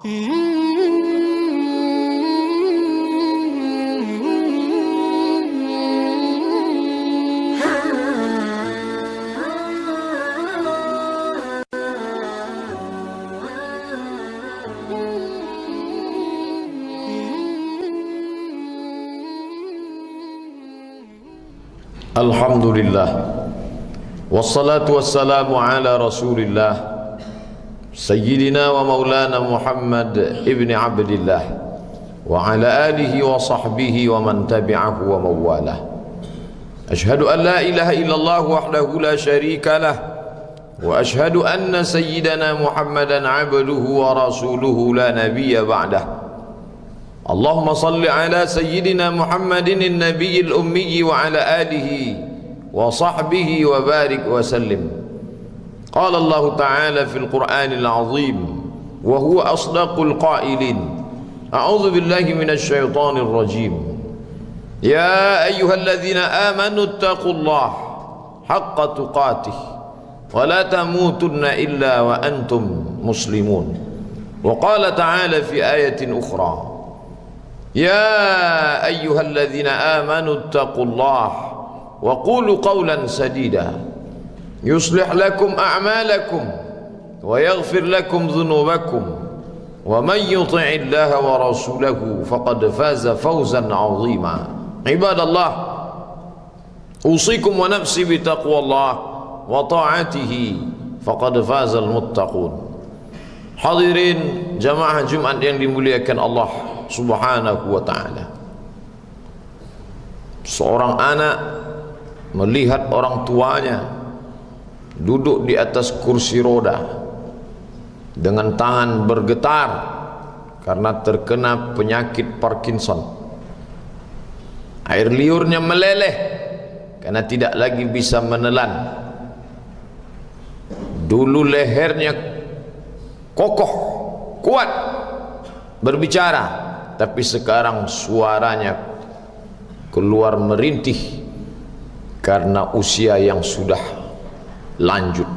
Alhamdulillah, wassalatu wassalamu ala rasulillah Sayyidina wa maulana Muhammad ibn Abdillah wa ala alihi wa sahbihi wa man tabi'ahu wa mawalah. Ashhadu an la ilaha illallah wahdahu la sharika lah wa ashhadu anna sayyidana Muhammadan abduhu wa rasuluhu la nabiyya ba'dah. Allahumma salli ala sayyidina Muhammadin an-nabiyil ummi wa ala alihi wa sahbihi wa barik wa sallim. Qala Allah Ta'ala fil Qur'anil Azim wa huwa asdaqul qailin. A'udzu billahi minasy syaithanir rajim. Ya ayyuhalladzina amanu taqullaha haqqa tuqatih wa la tamutunna illa wa antum muslimun. Wa qala ta'ala fi ayatin ukhra. Ya ayyuhalladzina amanu taqullaha wa qulu qawlan sadida yuslih lakum a'malakum wa yaghfir lakum dhunubakum wa man yuti'illaha wa rasulahu faqad faza fawzan 'azima. Ibadallah, usikum wa nafsi bi taqwallah wa ta'atihi faqad fazal muttaqun. Hadirin jamaah Jumat yang dimuliakan Allah Subhanahu wa ta'ala, seorang anak melihat orang tuanya duduk di atas kursi roda dengan tangan bergetar karena terkena penyakit Parkinson. Air liurnya meleleh karena tidak lagi bisa menelan. Dulu lehernya kokoh, kuat berbicara, tapi sekarang suaranya keluar merintih karena usia yang sudah lanjut.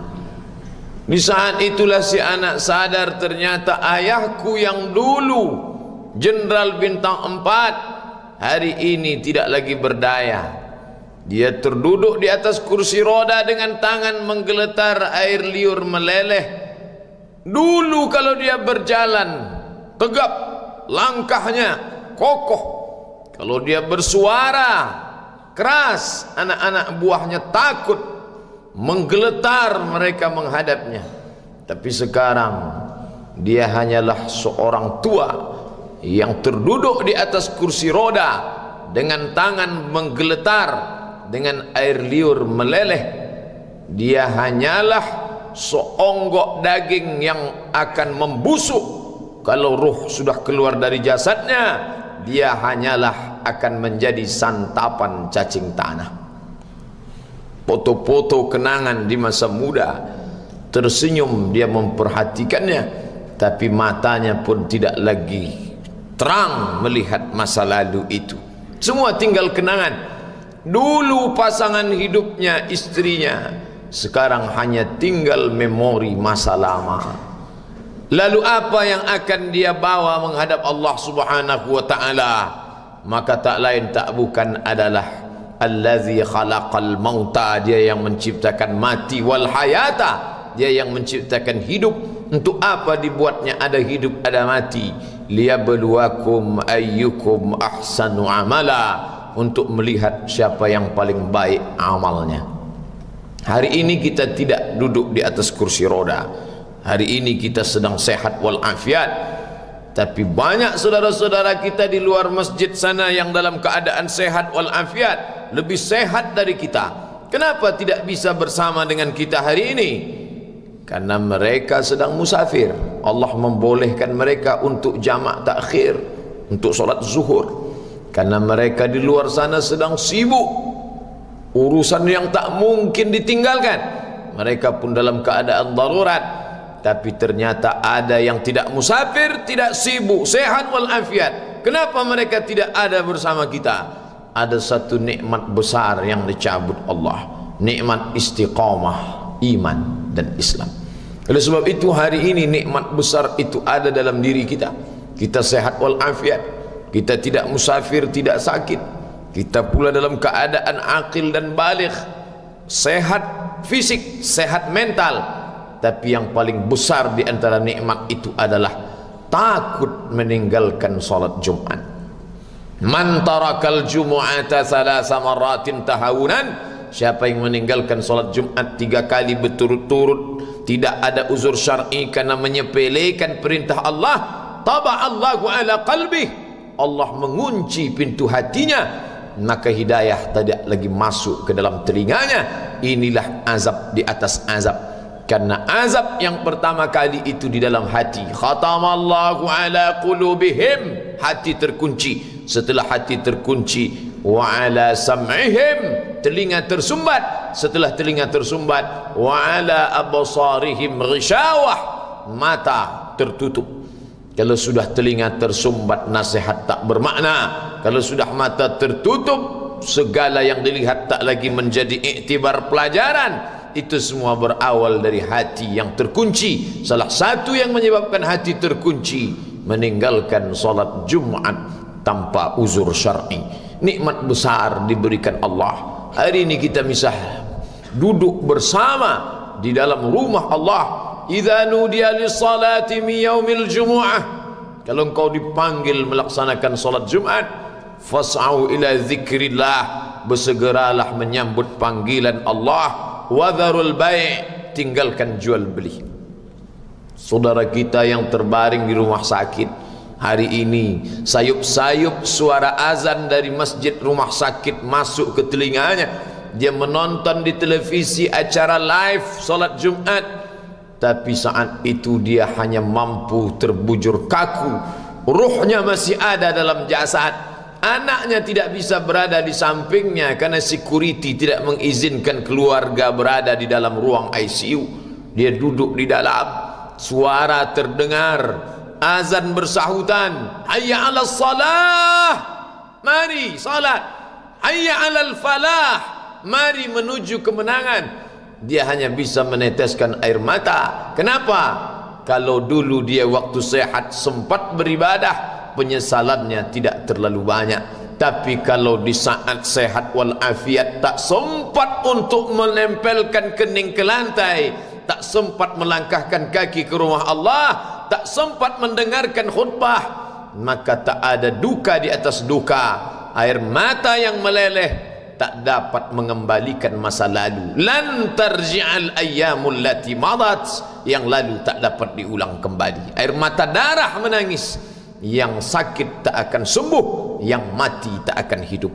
Di saat itulah si anak sadar ternyata ayahku yang dulu jenderal bintang 4 hari ini tidak lagi berdaya. Dia terduduk di atas kursi roda dengan tangan menggeletar, air liur meleleh. Dulu kalau dia berjalan tegap, langkahnya kokoh. Kalau dia bersuara keras, anak-anak buahnya takut, menggeletar mereka menghadapnya. Tapi sekarang dia hanyalah seorang tua yang terduduk di atas kursi roda dengan tangan menggeletar, dengan air liur meleleh. Dia hanyalah seonggok daging yang akan membusuk. Kalau ruh sudah keluar dari jasadnya, dia hanyalah akan menjadi santapan cacing tanah. Foto-foto kenangan di masa muda, tersenyum dia memperhatikannya, tapi matanya pun tidak lagi terang melihat masa lalu itu. Semua tinggal kenangan. Dulu pasangan hidupnya, istrinya, sekarang hanya tinggal memori masa lama. Lalu apa yang akan dia bawa menghadap Allah Subhanahu wa ta'ala? Maka tak lain tak bukan adalah Allazi khalaqal mauta, dia yang menciptakan mati, wal hayata, dia yang menciptakan hidup. Untuk apa dibuatnya ada hidup ada mati? Liyabluwakum ayyukum ahsanu amala, untuk melihat siapa yang paling baik amalnya. Hari ini kita tidak duduk di atas kursi roda. Hari ini kita sedang sehat walafiat. Tapi banyak saudara-saudara kita di luar masjid sana yang dalam keadaan sehat walafiat, lebih sehat dari kita. Kenapa tidak bisa bersama dengan kita hari ini? Karena mereka sedang musafir. Allah membolehkan mereka untuk jamak takhir, untuk solat zuhur. Karena mereka di luar sana sedang sibuk, urusan yang tak mungkin ditinggalkan. Mereka pun dalam keadaan darurat. Tapi ternyata ada yang tidak musafir, tidak sibuk, sehat walafiat. Kenapa mereka tidak ada bersama kita? Ada satu nikmat besar yang dicabut Allah, nikmat istiqamah iman dan Islam. Oleh sebab itu hari ini nikmat besar itu ada dalam diri kita. Kita sehat walafiat, kita tidak musafir, tidak sakit, kita pula dalam keadaan aqil dan baligh, sehat fisik, sehat mental. Tapi yang paling besar di antara nikmat itu adalah takut meninggalkan salat Jumat. Man tarakal jumu'ata thalatha marratin tahawunan, siapa yang meninggalkan salat Jumat 3 kali berturut-turut, tidak ada uzur syar'i karena menyepelekan perintah Allah, taba'allahu ala qalbih, Allah mengunci pintu hatinya, maka hidayah tidak lagi masuk ke dalam telinganya. Inilah azab di atas azab. Karena azab yang pertama kali itu di dalam hati. Khatamallahu ala qulubihim, hati terkunci. Setelah hati terkunci, wa ala sam'ihim, telinga tersumbat. Setelah telinga tersumbat, wa ala absarihim ghishawah, mata tertutup. Kalau sudah telinga tersumbat, nasihat tak bermakna. Kalau sudah mata tertutup, segala yang dilihat tak lagi menjadi iktibar pelajaran. Itu semua berawal dari hati yang terkunci. Salah satu yang menyebabkan hati terkunci, meninggalkan salat Jumat tanpa uzur syar'i. Nikmat besar diberikan Allah. Hari ini kita bisa duduk bersama di dalam rumah Allah. Idza nudiya lis-salati min yaumil jumu'ah, kalau engkau dipanggil melaksanakan salat Jumat, fas'au ila dzikrillah, bersegeralah menyambut panggilan Allah. Wadharul bai', tinggalkan jual beli. Saudara kita yang terbaring di rumah sakit hari ini, sayup-sayup suara azan dari masjid rumah sakit masuk ke telinganya. Dia menonton di televisi acara live salat Jumat, tapi saat itu dia hanya mampu terbujur kaku. Ruhnya masih ada dalam jasad. Anaknya tidak bisa berada di sampingnya karena security tidak mengizinkan keluarga berada di dalam ruang ICU. Dia duduk di dalam, suara terdengar, azan bersahutan, hayya 'alas salah, mari salat, hayya 'alal falah, mari menuju kemenangan. Dia hanya bisa meneteskan air mata. Kenapa? Kalau dulu dia waktu sehat sempat beribadah, penyesalannya tidak terlalu banyak. Tapi kalau di saat sehat walafiat tak sempat untuk menempelkan kening ke lantai, tak sempat melangkahkan kaki ke rumah Allah, tak sempat mendengarkan khutbah, maka tak ada duka di atas duka. Air mata yang meleleh tak dapat mengembalikan masa lalu. Lan tarji'al ayyamul lati madat, yang lalu tak dapat diulang kembali. Air mata darah menangis, yang sakit tak akan sembuh, yang mati tak akan hidup.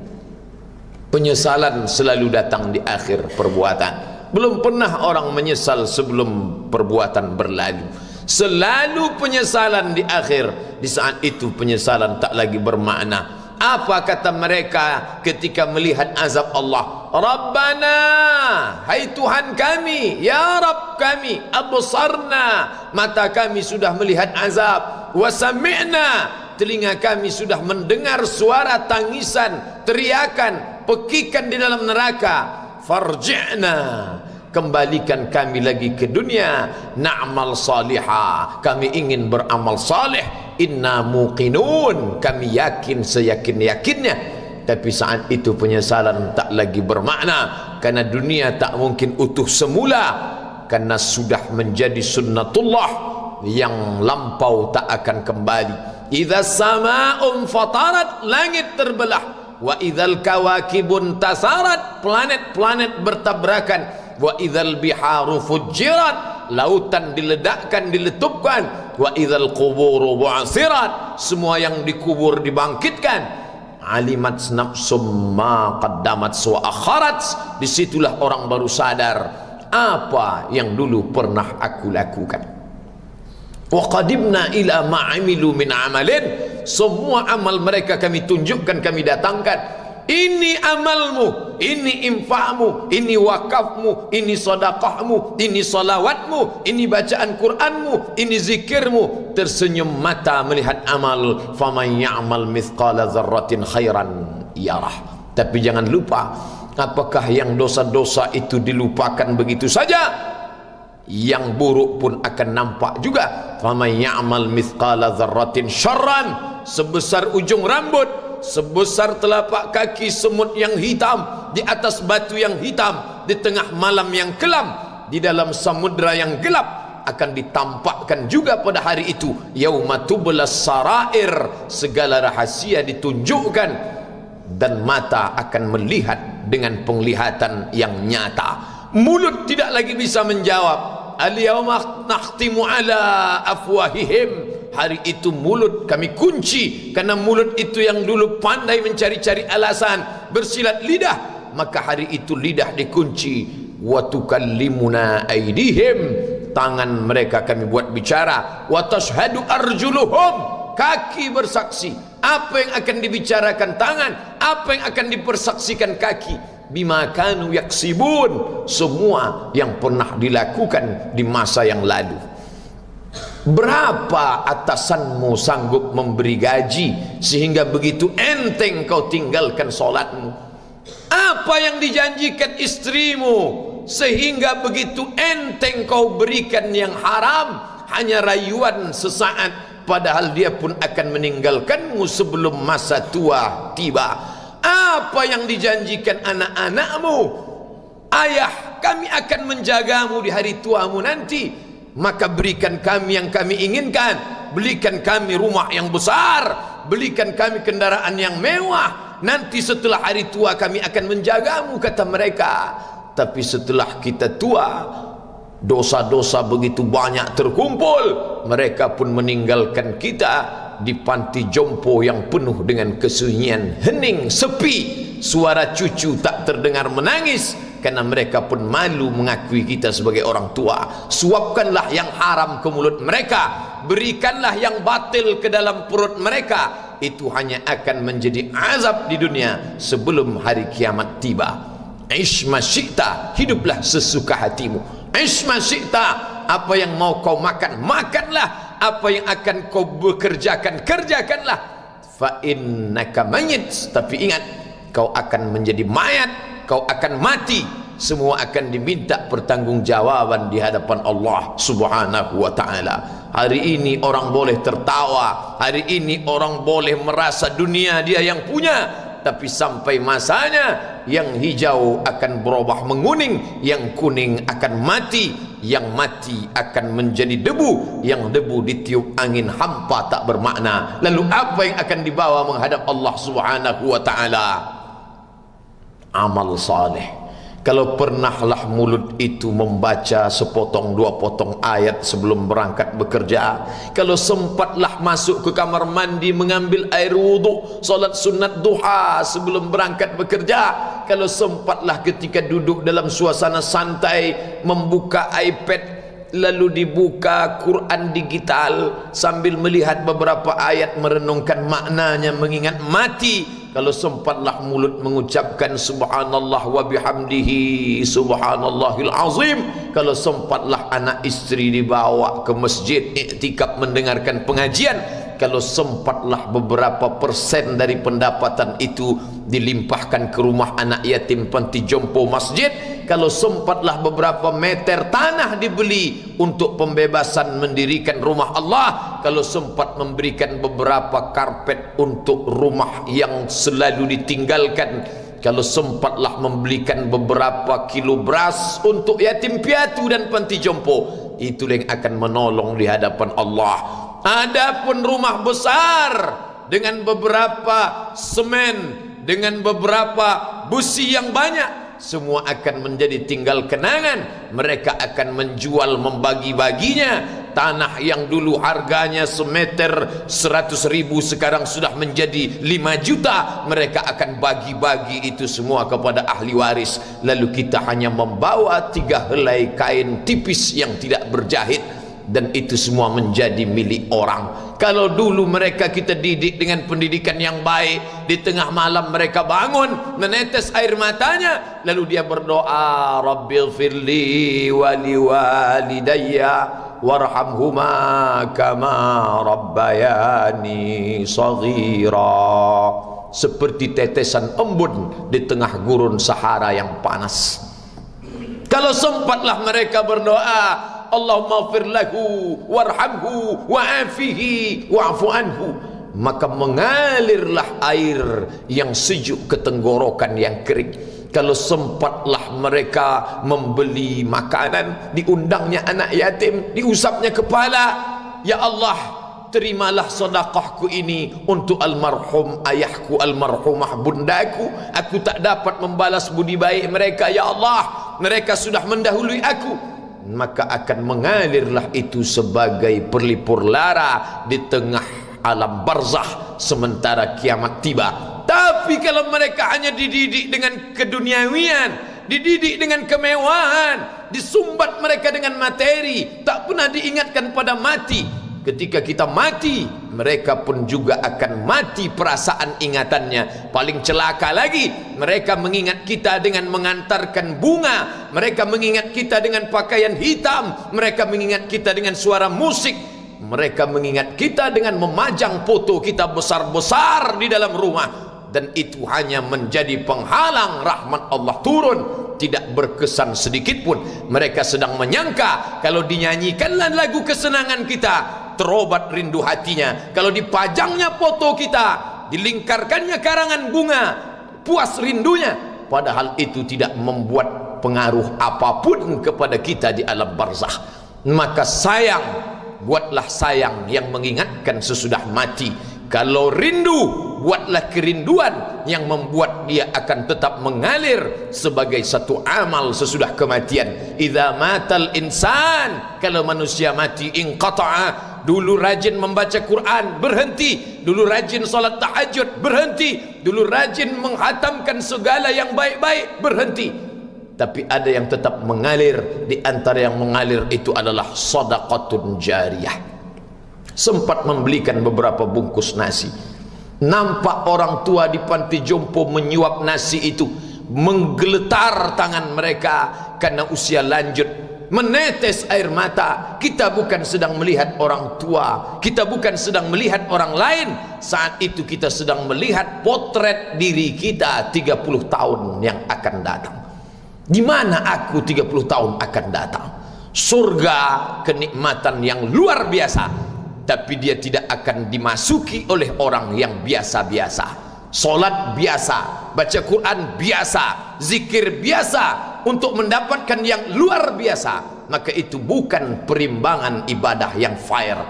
Penyesalan selalu datang di akhir perbuatan. Belum pernah orang menyesal sebelum perbuatan berlalu. Selalu penyesalan di akhir. Di saat itu penyesalan tak lagi bermakna. Apa kata mereka ketika melihat azab Allah? Rabbana, hai Tuhan kami, ya Rabb kami, absarna, mata kami sudah melihat azab, wa sami'na, telinga kami sudah mendengar suara tangisan, teriakan, pekikan di dalam neraka. Farji'na, kembalikan kami lagi ke dunia, na'mal salihah, kami ingin beramal saleh. Inna muqinun, kami yakin seyakin-yakinnya. Tapi saat itu penyesalan tak lagi bermakna, karena dunia tak mungkin utuh semula, karena sudah menjadi sunnatullah yang lampau tak akan kembali. Idza sama'un fatarat, langit terbelah. Wa idzal kawakibun tasarat, planet-planet bertabrakan. Wa idzal biharu fujirat, lautan diledakkan, diletupkan. Wa idzal quburu bu'asirat, semua yang dikubur dibangkitkan. Alimat nafsum ma qaddamat wa akharat, disitulah orang baru sadar apa yang dulu pernah aku lakukan. Wa qadimna ila ma amilu min amalin, semua amal mereka kami tunjukkan, kami datangkan. Ini amalmu, ini infakmu, ini wakafmu, ini sedekahmu, ini salawatmu, ini bacaan Qur'anmu, ini zikirmu. Tersenyum mata melihat amal. Faman ya'mal mithqala dzarratin khairan yarah. Tapi jangan lupa, apakah yang dosa-dosa itu dilupakan begitu saja? yang buruk pun akan nampak juga. Faman ya'mal mithqala dzarratin syarran, sebesar ujung rambut, sebesar telapak kaki semut yang hitam di atas batu yang hitam, di tengah malam yang kelam, di dalam samudra yang gelap, akan ditampakkan juga pada hari itu. Yauma tublas sarair, segala rahasia ditunjukkan, dan mata akan melihat dengan penglihatan yang nyata. Mulut tidak lagi bisa menjawab. Al-yawma nakhtimu ala afwahihim, hari itu mulut kami kunci, karena mulut itu yang dulu pandai mencari-cari alasan, bersilat lidah, maka hari itu lidah dikunci. Wa tukallimuna aydihim, tangan mereka kami buat bicara. Wa tashhadu arjuluhum, kaki bersaksi. Apa yang akan dibicarakan tangan, apa yang akan dipersaksikan kaki. Bima kanu yaksibun, semua yang pernah dilakukan di masa yang lalu. Berapa atasanmu sanggup memberi gaji sehingga begitu enteng kau tinggalkan solatmu? Apa yang dijanjikan istrimu sehingga begitu enteng kau berikan yang haram, hanya rayuan sesaat, padahal dia pun akan meninggalkanmu sebelum masa tua tiba. Apa yang dijanjikan anak-anakmu? Ayah, kami akan menjagamu di hari tuamu nanti, maka berikan kami yang kami inginkan, belikan kami rumah yang besar, belikan kami kendaraan yang mewah, nanti setelah hari tua kami akan menjagamu, kata mereka. Tapi setelah kita tua, dosa-dosa begitu banyak terkumpul, mereka pun meninggalkan kita di panti jompo yang penuh dengan kesunyian, hening, sepi, suara cucu tak terdengar menangis, karena mereka pun malu mengakui kita sebagai orang tua. Suapkanlah yang haram ke mulut mereka, berikanlah yang batil ke dalam perut mereka, itu hanya akan menjadi azab di dunia sebelum hari kiamat tiba. Ish ma syi'ta, hiduplah sesuka hatimu. Ish ma syi'ta, apa yang mau kau makan, makanlah. Apa yang akan kau bekerjakan, kerjakanlah. Fa innaka mayyit, tapi ingat, kau akan menjadi mayat, kau akan mati. Semua akan diminta pertanggungjawaban di hadapan Allah Subhanahu wa ta'ala. Hari ini orang boleh tertawa, hari ini orang boleh merasa dunia dia yang punya, tapi sampai masanya yang hijau akan berubah menguning, yang kuning akan mati, yang mati akan menjadi debu, yang debu ditiup angin hampa tak bermakna. Lalu apa yang akan dibawa menghadap Allah Subhanahu wa ta'ala? Amal saleh. Kalau pernahlah mulut itu membaca sepotong dua potong ayat sebelum berangkat bekerja, kalau sempatlah masuk ke kamar mandi mengambil air wudhu, solat sunat duha sebelum berangkat bekerja, kalau sempatlah ketika duduk dalam suasana santai membuka iPad, lalu dibuka Quran digital sambil melihat beberapa ayat, merenungkan maknanya, mengingat mati, kalau sempatlah mulut mengucapkan subhanallah wa bihamdihi subhanallahil azim, kalau sempatlah anak istri dibawa ke masjid iktikaf mendengarkan pengajian, kalau sempatlah beberapa persen dari pendapatan itu dilimpahkan ke rumah anak yatim panti jompo masjid, kalau sempatlah beberapa meter tanah dibeli untuk pembebasan mendirikan rumah Allah, kalau sempat memberikan beberapa karpet untuk rumah yang selalu ditinggalkan, kalau sempatlah membelikan beberapa kilo beras untuk yatim piatu dan panti jompo, itulah yang akan menolong di hadapan Allah. Adapun rumah besar dengan beberapa semen, dengan beberapa busi yang banyak, semua akan menjadi tinggal kenangan. Mereka akan menjual, membagi-baginya. Tanah yang dulu harganya semeter 100.000 sekarang sudah menjadi 5 juta. Mereka akan bagi-bagi itu semua kepada ahli waris. Lalu kita hanya membawa 3 helai kain tipis yang tidak berjahit, dan itu semua menjadi milik orang. Kalau dulu mereka kita didik dengan pendidikan yang baik, di tengah malam mereka bangun menetes air matanya, lalu dia berdoa, Rabbighfirli wa liwalidayya warhamhuma kama rabbayani shaghira, seperti tetesan embun di tengah gurun Sahara yang panas. Kalau sempatlah mereka berdoa, Allahumma ighfir lahu warhamhu wa'afihi wa'fu anhu, maka mengalirlah air yang sejuk ke tenggorokan yang kering. Kalau sempatlah mereka membeli makanan, diundangnya anak yatim, diusapnya kepala, ya Allah, terimalah sedekahku ini untuk almarhum ayahku, almarhumah bundaku. Aku tak dapat membalas budi baik mereka, ya Allah, mereka sudah mendahului aku. Maka akan mengalirlah itu sebagai perlipur lara di tengah alam barzah sementara kiamat tiba. Tapi kalau mereka hanya dididik dengan keduniawian, dididik dengan kemewahan, disumbat mereka dengan materi, tak pernah diingatkan pada mati. Ketika kita mati, mereka pun juga akan mati perasaan ingatannya. Paling celaka lagi, mereka mengingat kita dengan mengantarkan bunga, mereka mengingat kita dengan pakaian hitam, mereka mengingat kita dengan suara musik, mereka mengingat kita dengan memajang foto kita besar-besar di dalam rumah. Dan itu hanya menjadi penghalang rahmat Allah turun, tidak berkesan sedikit pun. Mereka sedang menyangka kalau dinyanyikanlah lagu kesenangan kita, terobat rindu hatinya. Kalau dipajangnya foto kita, dilingkarkannya karangan bunga, puas rindunya. Padahal itu tidak membuat pengaruh apapun kepada kita di alam barzah. Maka sayang, buatlah sayang yang mengingatkan sesudah mati. Kalau rindu, buatlah kerinduan yang membuat dia akan tetap mengalir sebagai satu amal sesudah kematian. Idza matal insan, kalau manusia mati, inqata'a. Dulu rajin membaca Quran, berhenti. Dulu rajin salat tahajud, berhenti. Dulu rajin menghatamkan segala yang baik-baik, berhenti. Tapi ada yang tetap mengalir. Di antara yang mengalir itu adalah sedekatun jariyah. Sempat membelikan beberapa bungkus nasi, nampak orang tua di panti jompo menyuap nasi itu, menggeletar tangan mereka karena usia lanjut, menetes air mata. Kita bukan sedang melihat orang tua, kita bukan sedang melihat orang lain, saat itu kita sedang melihat potret diri kita 30 tahun yang akan datang. Di mana aku 30 tahun akan datang? Surga, kenikmatan yang luar biasa, tapi dia tidak akan dimasuki oleh orang yang biasa-biasa. Solat biasa, baca Quran biasa, zikir biasa, untuk mendapatkan yang luar biasa. Maka itu bukan perimbangan ibadah yang fair.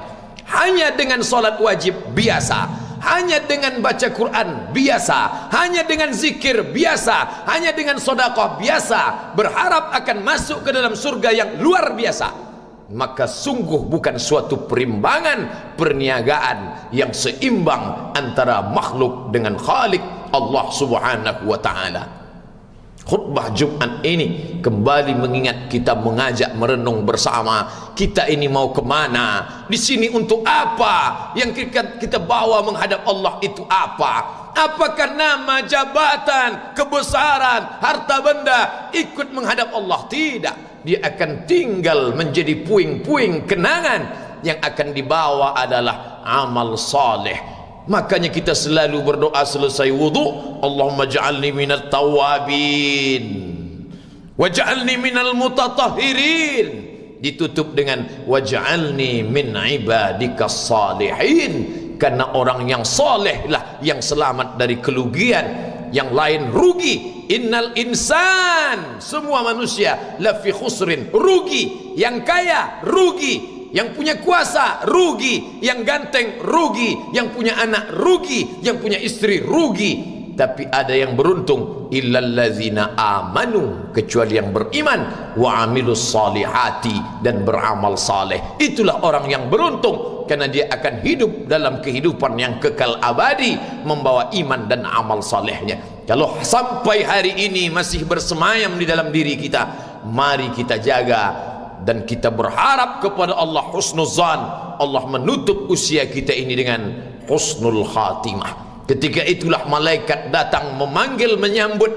Hanya dengan solat wajib biasa, hanya dengan baca Quran biasa, hanya dengan zikir biasa, hanya dengan sedekah biasa, berharap akan masuk ke dalam surga yang luar biasa, maka sungguh bukan suatu perimbangan perniagaan yang seimbang antara makhluk dengan Khalik Allah Subhanahu wa ta'ala. Khutbah Jumat ini kembali mengingat kita, mengajak merenung bersama. Kita ini mau kemana? Di sini untuk apa? Yang kita bawa menghadap Allah itu apa? Apakah nama, jabatan, kebesaran, harta benda ikut menghadap Allah? Tidak. Dia akan tinggal menjadi puing-puing kenangan. Yang akan dibawa adalah amal saleh. Makanya kita selalu berdoa selesai wudu, Allahumma ja'alni minat tawabin waj'alni minal mutatahhirin. Ditutup dengan waj'alni min ibadikas salihin, karena orang yang saleh lah yang selamat dari kerugian, yang lain rugi. Innal insan, semua manusia lafi khusrin, rugi. Yang kaya rugi, yang punya kuasa rugi, yang ganteng rugi, yang punya anak rugi, yang punya istri rugi. Tapi ada yang beruntung, illallazina amanu, kecuali yang beriman, wa amilus salihati, dan beramal saleh. Itulah orang yang beruntung, karena dia akan hidup dalam kehidupan yang kekal abadi, membawa iman dan amal salehnya. Kalau sampai hari ini masih bersemayam di dalam diri kita, mari kita jaga dan kita berharap kepada Allah husnuzan. Allah menutup usia kita ini dengan husnul khatimah. Ketika itulah malaikat datang memanggil, menyambut,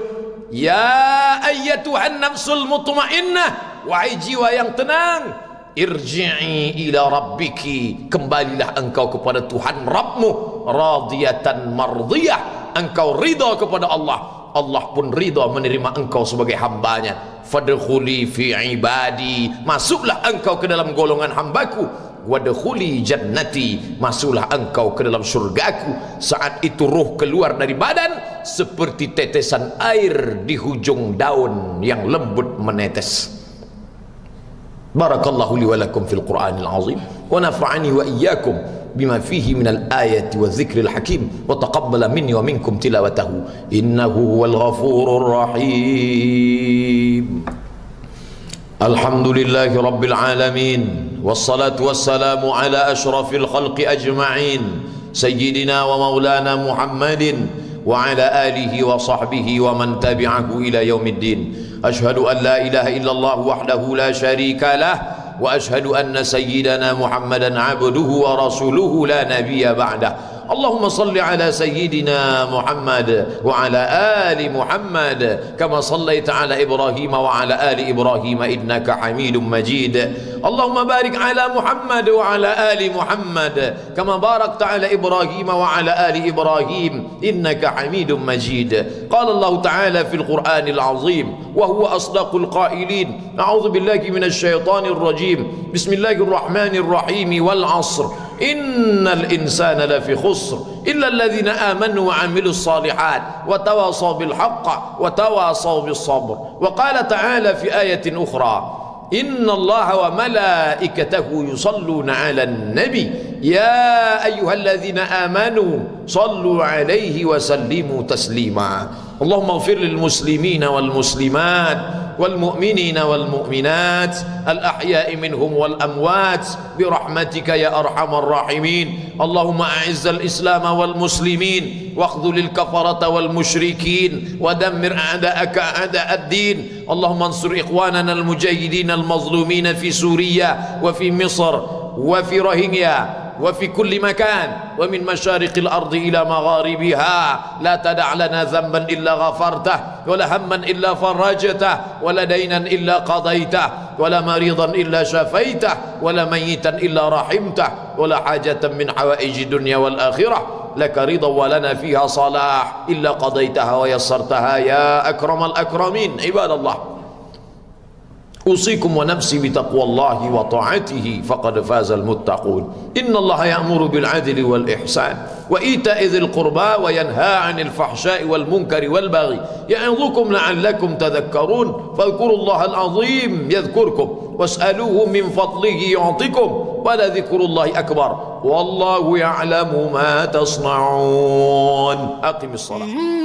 ya ayyatuhan nafsul mutmainnah, wahai jiwa yang tenang, irji'i ila rabbiki, kembalilah engkau kepada Tuhan Rabbmu, radiyatan mardiyah, engkau ridha kepada Allah, Allah pun ridha menerima engkau sebagai hambanya. Fadkhuli fi ibadi, masuklah engkau ke dalam golongan hambaku. Wadkhuli jannati, masuklah engkau ke dalam surgaku. Saat itu ruh keluar dari badan seperti tetesan air di hujung daun yang lembut menetes. Barakallahu li wa lakum fil Qur'anil azim wa nafa'ani wa iyyakum bima fihi minal ayati wa dzikril hakim wa taqabbala minni wa minkum tilawatahu innahu huwal ghafurur rahim. Alhamdulillahi rabbil alamin wassalatu wassalamu ala ashrafil khalqi ajma'in sayyidina wa maulana Muhammadin wa ala alihi wa sahbihi wa man tabi'ahu ila yaumiddin. Ashhadu an la ilaha illallah wahdahu la syarika lah wa ashhadu anna sayyidana Muhammadan abduhu wa rasuluhu la nabiyya ba'dah. Allahumma salli ala sayyidina Muhammad wa ala ali Muhammad kama sallaita ala Ibrahim wa ala ali Ibrahim innaka Hamidum Majid. Allahumma barik ala Muhammad wa ala ali Muhammad kama barakta ala Ibrahim wa ala ali Ibrahim innaka Hamidum Majid. Qala Allah ta'ala fil Qur'anil azim wa huwa asdaqul qailin. A'udzu billahi minasy syaithanir rajim. Bismillahirrahmanir rahim. Wal 'ashr innal insana lafi khusr illa alladhina amanu wa 'amilus salihat wa tawasaw bil haqq wa tawasaw bis sabr. Wa qala ta'ala fi ayatin ukhra inna allaha wa malaikatahu yusalluna 'alan nabi ya ayyuhalladzina amanu sallu 'alaihi wa sallimu taslima. Allahumma ighfir lil muslimina wal muslimat والمؤمنين والمؤمنات الأحياء منهم والأموات برحمتك يا أرحم الراحمين. اللهم أعز الإسلام والمسلمين واخذل الكفرة والمشركين ودمر أعداءك أعداء الدين. اللهم انصر إخواننا المجاهدين المظلومين في سوريا وفي مصر وفي روهينيا وفي كل مكان ومن مشارق الأرض إلى مغاربها. لا تدع لنا ذنبا إلا غفرته ولا هما إلا فرجته ولا دينا إلا قضيته ولا مريضا إلا شفيته ولا ميتا إلا رحمته ولا حاجة من حوائج الدنيا والآخرة لك رضا ولنا فيها صلاح إلا قضيتها ويسرتها يا أكرم الأكرمين. عباد الله أوصيكم ونفسي بتقوى الله وطاعته فقد فاز المتقون. إن الله يأمر بالعدل والإحسان وإيتاء ذي القربى وينهى عن الفحشاء والمنكر والبغي يعظكم لعلكم تذكرون. فاذكروا الله العظيم يذكركم واسألوه من فضله يعطكم ولذكر الله أكبر والله يعلم ما تصنعون. أقم الصلاة.